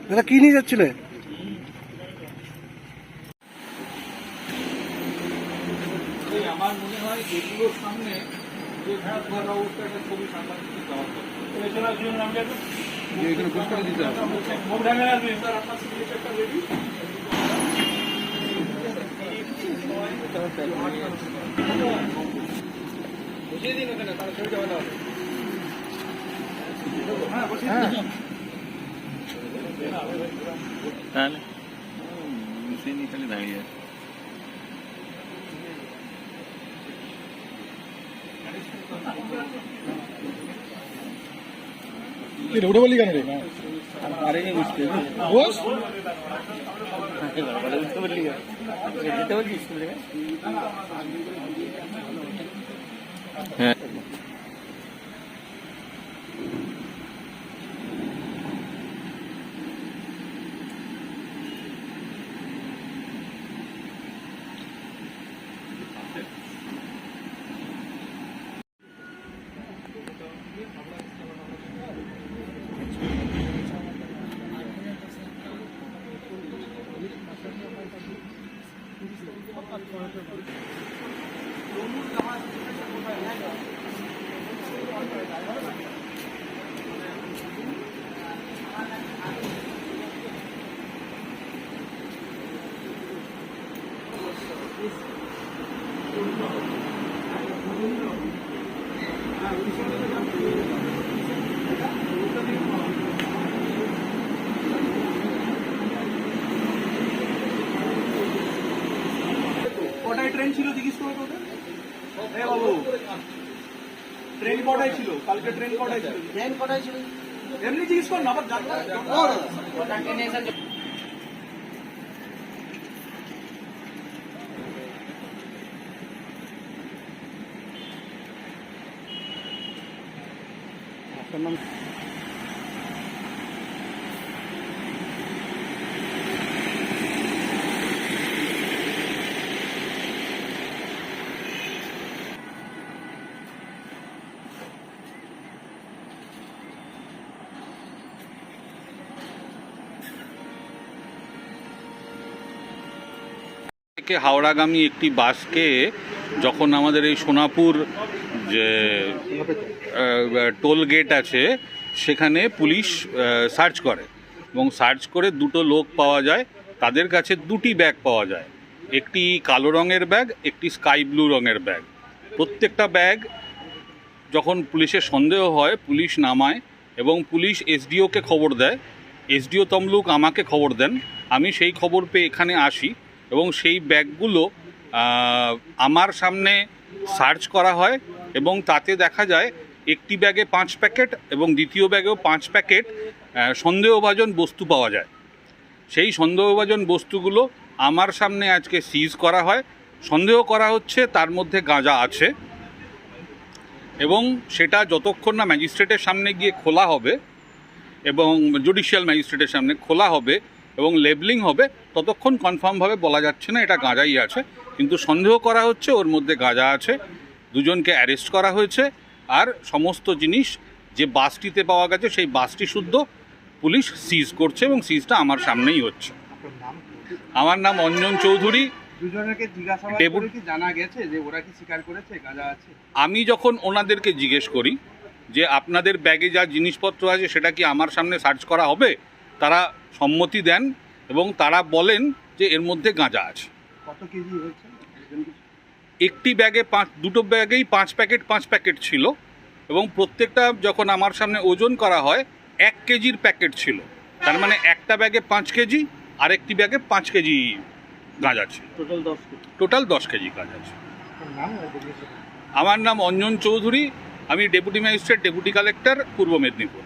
দাদা কি নিয়ে যাচ্ছিলে? আমার মনে হয় এগুলোর সামনে যে ভয়াবহ অবস্থা একটা ছবি সাংবাদিক দেওয়া এখানে পোস্ট করে দিতে হবে। বুঝিয়ে দিন ওখানে, তাহলে ছবিটা ভালো হবে। তাহলে মিশে নিয়ে খালি দাঁড়িয়ে আছে। উঠে বলি কেন রে? আরে বুঝতে বস বুঝতে পারলি যেতে বলছিস? হ্যাঁ কটায় ট্রেন ছিল জিজ্ঞেস করো তো ওটা। হ্যাঁ বাবু, ট্রেন কটায় ছিল? কালকে ট্রেন কটায় ছিল? ট্রেন কটায় ছিল? এমনি জিজ্ঞেস কর না, আবার জানতে আপনার নাম? থেকে হাওড়াগামী একটি বাসকে যখন আমাদের এই সোনাপুর যে টোল গেট আছে সেখানে পুলিশ সার্চ করে এবং সার্চ করে দুটো লোক পাওয়া যায়। তাদের কাছে দুটি ব্যাগ পাওয়া যায়, একটি কালো রঙের ব্যাগ, একটি স্কাই ব্লু রঙের ব্যাগ। প্রত্যেকটা ব্যাগ যখন পুলিশের সন্দেহ হয় পুলিশ নামায় এবং পুলিশ এসডিওকে খবর দেয়। এসডিও তমলুক আমাকে খবর দেন, আমি সেই খবর পেয়ে এখানে আসি এবং সেই ব্যাগগুলো আমার সামনে সার্চ করা হয় এবং তাতে দেখা যায় একটি ব্যাগে 5 প্যাকেট এবং দ্বিতীয় ব্যাগেও 5 প্যাকেট সন্দেহভাজন বস্তু পাওয়া যায়। সেই সন্দেহভাজন বস্তুগুলো আমার সামনে আজকে সিজ করা হয়। সন্দেহ করা হচ্ছে তার মধ্যে গাঁজা আছে এবং সেটা যতক্ষণ না ম্যাজিস্ট্রেটের সামনে গিয়ে খোলা হবে এবং জুডিশিয়াল ম্যাজিস্ট্রেটের সামনে খোলা হবে এবং লেবলিং হবে ততক্ষণ কনফার্মভাবে বলা যাচ্ছে না এটা গাঁজাই আছে। কিন্তু সন্দেহ করা হচ্ছে ওর মধ্যে গাঁজা আছে। দুজনকে অ্যারেস্ট করা হয়েছে আর সমস্ত জিনিস যে বাসটিতে পাওয়া গেছে সেই বাসটি শুদ্ধ পুলিশ সিজ করছে এবং সিজটা আমার সামনেই হচ্ছে। আমার নাম অঞ্জন চৌধুরী। দুজনকে জিজ্ঞাসাবাদ করে কি জানা গেছে যে ওরা কি স্বীকার করেছে গাঁজা আছে? আমি যখন ওনাদেরকে জিজ্ঞেস করি যে আপনাদের ব্যাগে যা জিনিসপত্র আছে সেটা কি আমার সামনে সার্চ করা হবে, তারা সম্মতি দেন এবং তারা বলেন যে এর মধ্যে গাঁজা আছে। কত কেজি হয়েছে? একটি ব্যাগে দুটো ব্যাগেই 5 প্যাকেট ছিল এবং প্রত্যেকটা যখন আমার সামনে ওজন করা হয় 1 কেজির প্যাকেট ছিল। তার মানে একটা ব্যাগে 5 কেজি আরেকটি ব্যাগে 5 কেজি গাঁজা আছে। টোটাল 10 কেজি গাঁজা আছে। আমার নাম অঞ্জন চৌধুরী, আমি ডেপুটি ম্যাজিস্ট্রেট, ডেপুটি কালেক্টর, পূর্ব মেদিনীপুর।